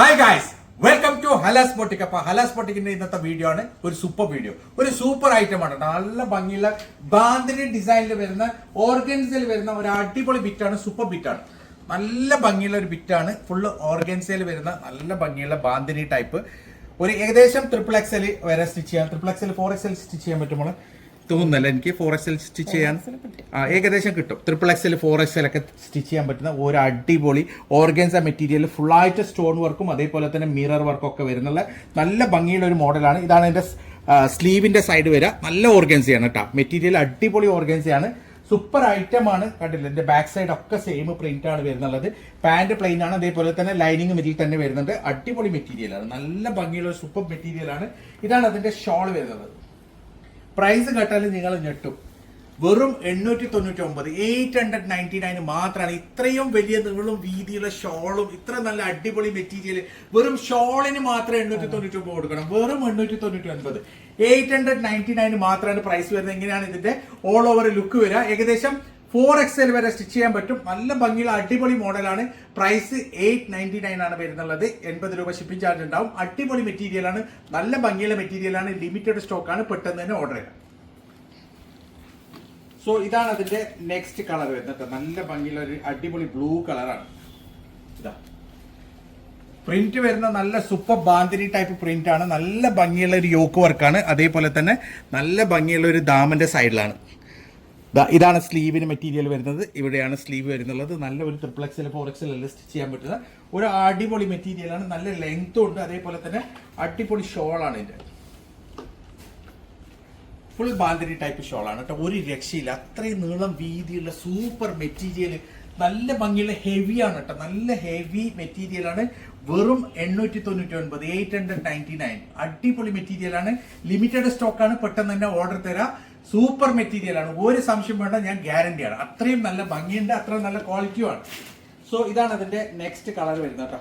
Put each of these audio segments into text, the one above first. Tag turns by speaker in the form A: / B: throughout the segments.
A: Hi guys, welcome to Halas boutique. അപ്പൊ ഹലാസ് ബൊട്ടിക്കിന്റെ ഇന്നത്തെ video ആണ് ഒരു സൂപ്പർ ഐറ്റം ആണ്. നല്ല ഭംഗിയുള്ള ബാന്തിനി ഡിസൈനിൽ വരുന്ന ഓർഗൻസയിൽ വരുന്ന ഒരു അടിപൊളി ബിറ്റാണ്, സൂപ്പർ ബിറ്റാണ്. നല്ല ഭംഗിയുള്ള ഒരു ബിറ്റാണ്, ഫുള്ള് ഓർഗൻസയിൽ വരുന്ന നല്ല ഭംഗിയുള്ള ബാന്തിനി ടൈപ്പ്. ഒരു ഏകദേശം XXL വരെ സ്റ്റിച്ച് ചെയ്യാം. XXL 4XL സ്റ്റിച്ച് ചെയ്യാൻ പറ്റുമ്പോൾ തോന്നുന്നല്ല എനിക്ക് 4XL സ്റ്റിച്ച് ചെയ്യാൻ ഏകദേശം കിട്ടും. XXL 4XL ഒക്കെ സ്റ്റിച്ച് ചെയ്യാൻ പറ്റുന്ന ഒരു അടിപൊളി ഓർഗൻസ മെറ്റീരിയൽ, ഫുള്ളായിട്ട് സ്റ്റോൺ വർക്കും അതേപോലെ തന്നെ മിറർ വർക്കും ഒക്കെ വരുന്നുള്ള നല്ല ഭംഗിയുള്ള ഒരു മോഡലാണ്. ഇതാണ് എൻ്റെ സ്ലീവിന്റെ സൈഡ് വരിക. നല്ല ഓർഗൻസയാണ് കേട്ടോ, മെറ്റീരിയൽ അടിപൊളി ഓർഗൻസയാണ്, സൂപ്പർ ഐറ്റം ആണ്. കണ്ടില്ല, എൻ്റെ ബാക്ക് സൈഡ് ഒക്കെ സെയിം പ്രിന്റ് ആണ് വരുന്നുള്ളത്. പാന്റ് പ്ലെയിൻ ആണ്, അതേപോലെ തന്നെ ലൈനിങ് മെറ്റീരിയൽ തന്നെ വരുന്നുണ്ട്. അടിപൊളി മെറ്റീരിയലാണ്, നല്ല ഭംഗിയുള്ള സൂപ്പർ മെറ്റീരിയലാണ്. ഇതാണ് അതിന്റെ ഷോൾ വരുന്നത്. പ്രൈസ് കേട്ടാലും നിങ്ങൾ ഞെട്ടും. വെറും 899, 899 മാത്രമാണ്. ഇത്രയും വലിയ നീളും വീതിയുള്ള ഷോളും ഇത്ര നല്ല അടിപൊളി മെറ്റീരിയൽ വെറും ഷോളിന് മാത്രം 899 കൊടുക്കണം. വെറും 899, 899 മാത്രമാണ് പ്രൈസ് വരുന്നത്. എങ്ങനെയാണ് ഇതിന്റെ ഓൾ ഓവർ ലുക്ക് വരിക? ഏകദേശം 4XL വരെ സ്റ്റിച്ച് ചെയ്യാൻ പറ്റും. നല്ല ഭംഗിയുള്ള അടിപൊളി മോഡലാണ്. പ്രൈസ് 899 ആണ് വരുന്നുള്ളത്. 80 രൂപ ഷിപ്പിംഗ് ചാർജ് ഉണ്ടാവും. അടിപൊളി മെറ്റീരിയലാണ്, നല്ല ഭംഗിയുള്ള മെറ്റീരിയലാണ്, ലിമിറ്റഡ് സ്റ്റോക്കാണ്, പെട്ടെന്ന് തന്നെ ഓർഡർ ചെയ്യാം. സോ ഇതാണ് അതിന്റെ നെക്സ്റ്റ് കളർ വരുന്നത്. നല്ല ഭംഗിയുള്ള ഒരു അടിപൊളി ബ്ലൂ കളറാണ്. ഇതാ പ്രിന്റ് വരുന്ന നല്ല സൂപ്പർ ബാന്തിനി ടൈപ്പ് പ്രിന്റ് ആണ്. നല്ല ഭംഗിയുള്ള ഒരു യോക്ക് വർക്കാണ്, അതേപോലെ തന്നെ നല്ല ഭംഗിയുള്ള ഒരു ദാമന്റെ സൈഡിലാണ്. ഇതാണ് സ്ലീവിന് മെറ്റീരിയൽ വരുന്നത്. ഇവിടെയാണ് സ്ലീവ് വരുന്നുള്ളത്. നല്ല ഒരു XXL 4XL സ്റ്റിച്ച് ചെയ്യാൻ പറ്റുന്ന ഒരു അടിപൊളി മെറ്റീരിയലാണ്. നല്ല ലെങ്ത്തും ഉണ്ട്, അതേപോലെ തന്നെ അടിപൊളി ഷോളാണ് ഇതിന്റെ. ഫുൾ ബാന്തിനി ടൈപ്പ് ഷോളാണ് കേട്ടോ, ഒരു രക്ഷയില്ല. അത്രയും നീളം വീതിയുള്ള സൂപ്പർ മെറ്റീരിയൽ, നല്ല ഭംഗിയുള്ള ഹെവിയാണ് കേട്ടോ, നല്ല ഹെവി മെറ്റീരിയലാണ്. വെറും 899, 899. അടിപൊളി മെറ്റീരിയലാണ്, ലിമിറ്റഡ് സ്റ്റോക്കാണ്, പെട്ടെന്ന് തന്നെ ഓർഡർ തരാം. സൂപ്പർ മെറ്റീരിയലാണ്, ഒരു സംശയം വേണ്ട, ഞാൻ ഗ്യാരണ്ടിയാണ്. അത്രയും നല്ല ഭംഗിയുണ്ട്, അത്രയും നല്ല ക്വാളിറ്റിയുമാണ്. സോ ഇതാണ് അതിന്റെ നെക്സ്റ്റ് കളർ വരുന്നത് കേട്ടോ.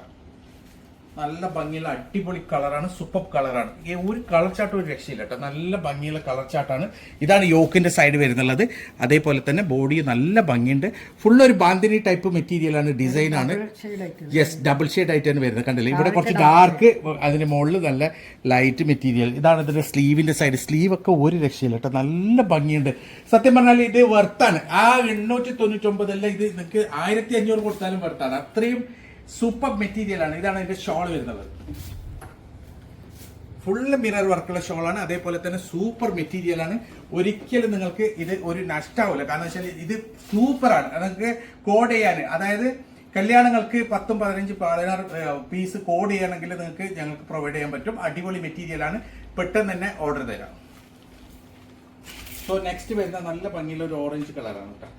A: നല്ല ഭംഗിയുള്ള അടിപൊളി കളറാണ്, സൂപ്പർ കളറാണ്. ഒരു കളർ ചാർട്ട് ഒരു രക്ഷയില്ല കേട്ടോ, നല്ല ഭംഗിയുള്ള കളർ ചാർട്ടാണ്. ഇതാണ് യോക്കിന്റെ സൈഡ് വരുന്നുള്ളത്. അതേപോലെ തന്നെ ബോഡി നല്ല ഭംഗിയുണ്ട്. ഫുൾ ഒരു ബാന്തിനി ടൈപ്പ് മെറ്റീരിയലാണ്, ഡിസൈൻ ആണ്. യെസ്, ഡബിൾ ഷെയ്ഡ് ആയിട്ടാണ് വരുന്നത്. കണ്ടില്ലേ, ഇവിടെ കുറച്ച് ഡാർക്ക്, അതിന്റെ മുകളിൽ നല്ല ലൈറ്റ് മെറ്റീരിയൽ. ഇതാണ് ഇതിന്റെ സ്ലീവിന്റെ സൈഡ്. സ്ലീവ് ഒക്കെ ഒരു രക്ഷയില്ല കേട്ടോ, നല്ല ഭംഗിയുണ്ട്. സത്യം പറഞ്ഞാൽ ഇത് വെർത്താണ്. ആ 899 അല്ല, ഇത് നിങ്ങൾക്ക് 1500 കൊടുത്താലും വെർത്താണ്. അത്രയും സൂപ്പർ മെറ്റീരിയൽ ആണ്. ഇതാണ് അതിന്റെ ഷോൾ വരുന്നത്. ഫുള്ള് മിറർ വർക്കുള്ള ഷോളാണ്, അതേപോലെ തന്നെ സൂപ്പർ മെറ്റീരിയൽ ആണ്. ഒരിക്കലും നിങ്ങൾക്ക് ഇത് ഒരു നഷ്ടാവില്ല. കാരണം വെച്ചാൽ ഇത് സൂപ്പറാണ്. നിങ്ങൾക്ക് കോഡ് ചെയ്യാൻ, അതായത് കല്യാണങ്ങൾക്ക് 10, 15, 16 പീസ് കോഡ് ചെയ്യണമെങ്കിൽ നിങ്ങൾക്ക് ഞങ്ങൾക്ക് പ്രൊവൈഡ് ചെയ്യാൻ പറ്റും. അടിപൊളി മെറ്റീരിയൽ ആണ്, പെട്ടെന്ന് തന്നെ ഓർഡർ തരാം. സോ നെക്സ്റ്റ് വരുന്ന നല്ല ഭംഗിയുള്ള ഒരു ഓറഞ്ച് കളറാണ് കേട്ടോ.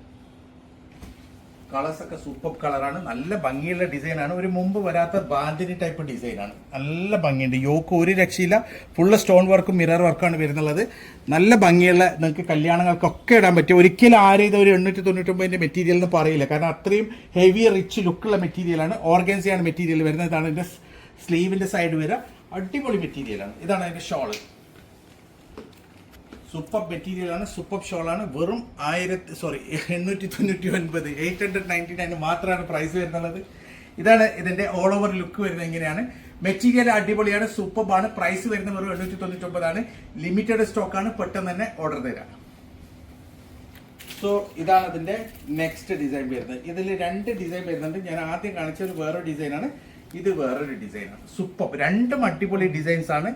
A: കളേഴ്സ് ഒക്കെ സൂപ്പർ കളറാണ്, നല്ല ഭംഗിയുള്ള ഡിസൈനാണ്. ഒരു മുമ്പ് വരാത്ത ബാന്തിനി ടൈപ്പ് ഡിസൈനാണ്, നല്ല ഭംഗിയുണ്ട്. യോക്ക് ഒരു രക്ഷയില്ല, ഫുള്ള് സ്റ്റോൺ വർക്കും മിറർ വർക്കാണ് വരുന്നുള്ളത്. നല്ല ഭംഗിയുള്ള, നിങ്ങൾക്ക് കല്യാണങ്ങൾക്കൊക്കെ ഇടാൻ പറ്റും. ഒരിക്കലും ആരും ഇത് ഒരു 899 മെറ്റീരിയൽ എന്ന് പറയില്ല, കാരണം അത്രയും ഹെവി റിച്ച് ലുക്കുള്ള മെറ്റീരിയലാണ്. ഓർഗൻസിയാണ് മെറ്റീരിയൽ വരുന്നത്. ഇതാണ് ഇതിന്റെ സ്ലീവിന്റെ സൈഡ് വരിക. അടിപൊളി മെറ്റീരിയലാണ്. ഇതാണ് അതിന്റെ ഷോള്. സൂപ്പർ മെറ്റീരിയലാണ്, സൂപ്പർ ഷോളാണ്. വെറും 899, 899 മാത്രമാണ് പ്രൈസ് വരുന്നുള്ളത്. ഇതാണ് ഇതിന്റെ ഓൾ ഓവർ ലുക്ക് വരുന്നത്. എങ്ങനെയാണ് മെറ്റീരിയൽ അടിപൊളിയാണ്, സൂപ്പറാണ്. പ്രൈസ് വരുന്നത് വെറും 899 ആണ്. ലിമിറ്റഡ് സ്റ്റോക്കാണ്, പെട്ടെന്ന് തന്നെ ഓർഡർ തരാം. സോ ഇതാണ് അതിന്റെ നെക്സ്റ്റ് ഡിസൈൻ വരുന്നത്. ഇതിൽ 2 ഡിസൈൻ വരുന്നുണ്ട്. ഞാൻ ആദ്യം കാണിച്ചത് വേറൊരു ഡിസൈനാണ്, ഇത് വേറൊരു ഡിസൈനാണ്. സൂപ്പർ, രണ്ടും അടിപൊളി ഡിസൈൻസ് ആണ്.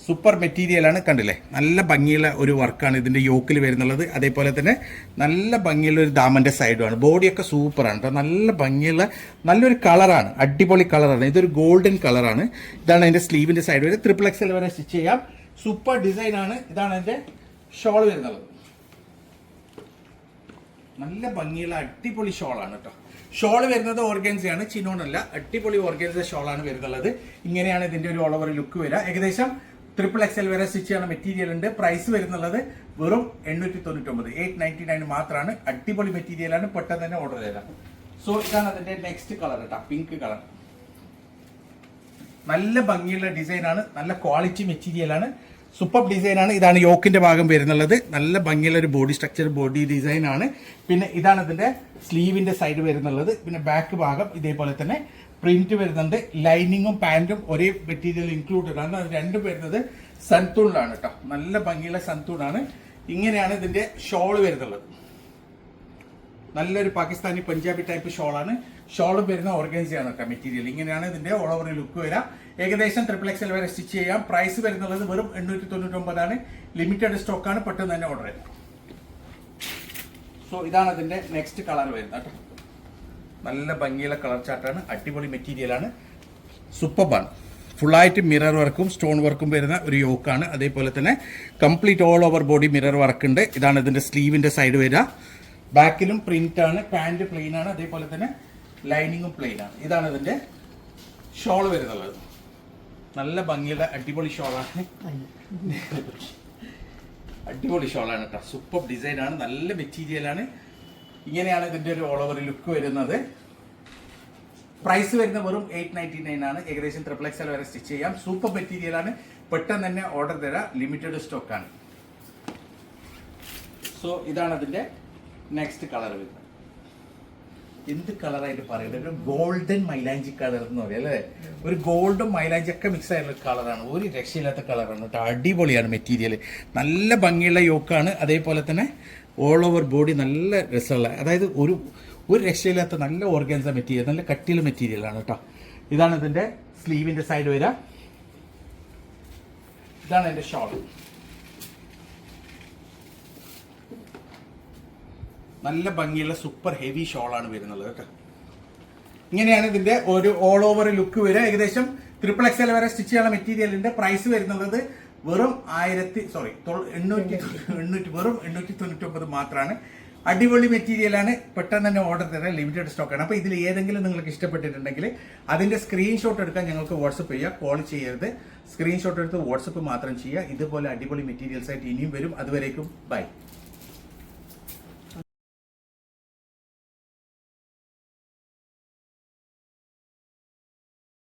A: സൂപ്പർ മെറ്റീരിയലാണ്. കണ്ടില്ലേ, നല്ല ഭംഗിയുള്ള ഒരു വർക്കാണ് ഇതിന്റെ യോക്കിൽ വരുന്നുള്ളത്. അതേപോലെ തന്നെ നല്ല ഭംഗിയുള്ള ഒരു ദാമന്റെ സൈഡുമാണ്. ബോഡിയൊക്കെ സൂപ്പറാണ് കേട്ടോ, നല്ല ഭംഗിയുള്ള നല്ലൊരു കളറാണ്, അടിപൊളി കളറാണ്. ഇതൊരു ഗോൾഡൻ കളറാണ്. ഇതാണ് അതിന്റെ സ്ലീവിന്റെ സൈഡ് വരെ. XXL വരെ സ്റ്റിച്ച് ചെയ്യാം. സൂപ്പർ ഡിസൈൻ ആണ്. ഇതാണ് അതിന്റെ ഷോൾ വരുന്നത്. നല്ല ഭംഗിയുള്ള അടിപൊളി ഷോളാണ് കേട്ടോ. ഷോൾ വരുന്നത് ഓർഗൻസയാണ്, ചിനോണല്ല. അടിപൊളി ഓർഗൻസ ഷോളാണ് വരുന്നുള്ളത്. ഇങ്ങനെയാണ് ഇതിന്റെ ഒരു ഓൾ ഓവർ ലുക്ക് വരിക. ഏകദേശം XXL വരെ സ്റ്റിച്ച് ചെയ്യുന്ന മെറ്റീരിയൽ ഉണ്ട്. പ്രൈസ് വരുന്നുള്ളത് വെറും 899, 899 മാത്രമാണ്. അടിപൊളി മെറ്റീരിയലാണ്, പെട്ടെന്ന് തന്നെ ഓർഡർ ചെയ്താൽ. സോ ഇതാണ് അതിന്റെ നെക്സ്റ്റ് കളർ കേട്ടോ, പിങ്ക് കളർ. നല്ല ഭംഗിയുള്ള ഡിസൈനാണ്, നല്ല ക്വാളിറ്റി മെറ്റീരിയലാണ്, സൂപ്പർ ഡിസൈനാണ്. ഇതാണ് യോക്കിന്റെ ഭാഗം വരുന്നുള്ളത്. നല്ല ഭംഗിയുള്ള ഒരു ബോഡി സ്ട്രക്ചർ, ബോഡി ഡിസൈൻ ആണ്. പിന്നെ ഇതാണ് ഇതിന്റെ സ്ലീവിന്റെ സൈഡ് വരുന്നുള്ളത്. പിന്നെ ബാക്ക് ഭാഗം ഇതേപോലെ തന്നെ പ്രിന്റ് വരുന്നുണ്ട്. ലൈനിങ്ങും പാന്റും ഒരേ മെറ്റീരിയൽ ഇൻക്ലൂഡഡ് ആണ്. അത് രണ്ടും വരുന്നത് സന്തൂണിലാണ് കേട്ടോ. നല്ല ഭംഗിയുള്ള സന്തൂണാണ്. ഇങ്ങനെയാണ് ഇതിന്റെ ഷോൾ വരുന്നത്. നല്ലൊരു പാകിസ്ഥാനി പഞ്ചാബി ടൈപ്പ് ഷോളാണ്. ഷോളും വരുന്ന ഓർഗൻസിയാണ് കേട്ടോ മെറ്റീരിയൽ. ഇങ്ങനെയാണ് ഇതിന്റെ ഓൾ ഓവർ ലുക്ക് വരാം. ഏകദേശം XXL വരെ സ്റ്റിച്ച് ചെയ്യാം. പ്രൈസ് വരുന്നത് വെറും 899 ലിമിറ്റഡ് സ്റ്റോക്കാണ്. പെട്ടെന്ന് തന്നെ ഓർഡർ ചെയ്യാം. സോ ഇതാണ് അതിന്റെ നെക്സ്റ്റ് കളർ വരുന്നത് കേട്ടോ. നല്ല ഭംഗിയുള്ള കളർ ചാർട്ടാണ്. അടിപൊളി മെറ്റീരിയലാണ്. സൂപ്പർബാണ്. ഫുള്ളായിട്ട് മിറർ വർക്കും സ്റ്റോൺ വർക്കും വരുന്ന ഒരു യോക്കാണ്. അതേപോലെ തന്നെ complete all over body mirror work ഉണ്ട്. ഇതാണ് ഇതിന്റെ സ്ലീവിന്റെ സൈഡ് വരിക. ബാക്കിലും പ്രിന്റ് ആണ്. പാന്റ് പ്ലെയിൻ ആണ്. അതേപോലെ തന്നെ ലൈനിങ്ങും പ്ലെയിൻ ആണ്. ഇതാണ് ഇതിന്റെ ഷോൾ വരുന്നത്. നല്ല ഭംഗിയുള്ള അടിപൊളി ഷോളാണ്. അടിപൊളി ഷോളാണ് കേട്ടോ. സൂപ്പർ ഡിസൈൻ ആണ്. നല്ല മെറ്റീരിയലാണ്. ഇങ്ങനെയാണ് ഇതിന്റെ ഒരു ഓൾ ഓവർ ലുക്ക് വരുന്നത്. പ്രൈസ് വരുന്ന വെറും 899 ആണ്. ഏകദേശം XXL വരെ സ്റ്റിച്ച് ചെയ്യാം. സൂപ്പർ മെറ്റീരിയൽ ആണ്. പെട്ടെന്ന് തന്നെ ഓർഡർ തരാം. ലിമിറ്റഡ് സ്റ്റോക്ക് ആണ്. സോ ഇതാണ് അതിന്റെ നെക്സ്റ്റ് കളർ വരുന്നത്. എന്ത് കളറായിട്ട് പറയുന്നത്? ഒരു ഗോൾഡൻ മൈലാഞ്ചി കളർ എന്ന് പറയും അല്ലേ? ഒരു ഗോൾഡും മൈലാഞ്ചി ഒക്കെ മിക്സ് ആയിട്ടുള്ള കളറാണ്. ഒരു രക്ഷയില്ലാത്ത കളറാണ് കേട്ടോ. അടിപൊളിയാണ് മെറ്റീരിയൽ. നല്ല ഭംഗിയുള്ള യോക്കാണ്. അതേപോലെ തന്നെ ഓൾ ഓവർ ബോഡി നല്ല രസമുള്ള, അതായത് ഒരു രക്ഷയില്ലാത്ത നല്ല ഓർഗൻസ മെറ്റീരിയൽ, നല്ല കട്ടിയുള്ള മെറ്റീരിയലാണ് കേട്ടോ. ഇതാണ് ഇതിന്റെ സ്ലീവിന്റെ സൈഡ് വരിക. ഇതാണ് എന്റെ ഷോൾ. നല്ല ഭംഗിയുള്ള സൂപ്പർ ഹെവി ഷോളാണ് വരുന്നത് കേട്ടോ. ഇങ്ങനെയാണ് ഇതിന്റെ ഒരു ഓൾ ഓവർ ലുക്ക് വരിക. ഏകദേശം XXL വരെ സ്റ്റിച്ച് ചെയ്യാനുള്ള മെറ്റീരിയലിന്റെ പ്രൈസ് വരുന്നത് വെറും 899 മാത്രമാണ്. അടിപൊളി മെറ്റീരിയലാണ്. പെട്ടെന്ന് തന്നെ ഓർഡർ തരാൻ. ലിമിറ്റഡ് സ്റ്റോക്കാണ്. അപ്പോൾ ഇതിൽ ഏതെങ്കിലും നിങ്ങൾക്ക് ഇഷ്ടപ്പെട്ടിട്ടുണ്ടെങ്കിൽ അതിന്റെ സ്ക്രീൻഷോട്ട് എടുക്കാൻ ഞങ്ങൾക്ക് വാട്സപ്പ് ചെയ്യുക. കോൾ ചെയ്യരുത്. സ്ക്രീൻഷോട്ട് എടുത്ത് വാട്സപ്പ് മാത്രം ചെയ്യുക. ഇതുപോലെ അടിപൊളി മെറ്റീരിയൽസ് ആയിട്ട് ഇനിയും വരും. അതുവരേക്കും ബൈ.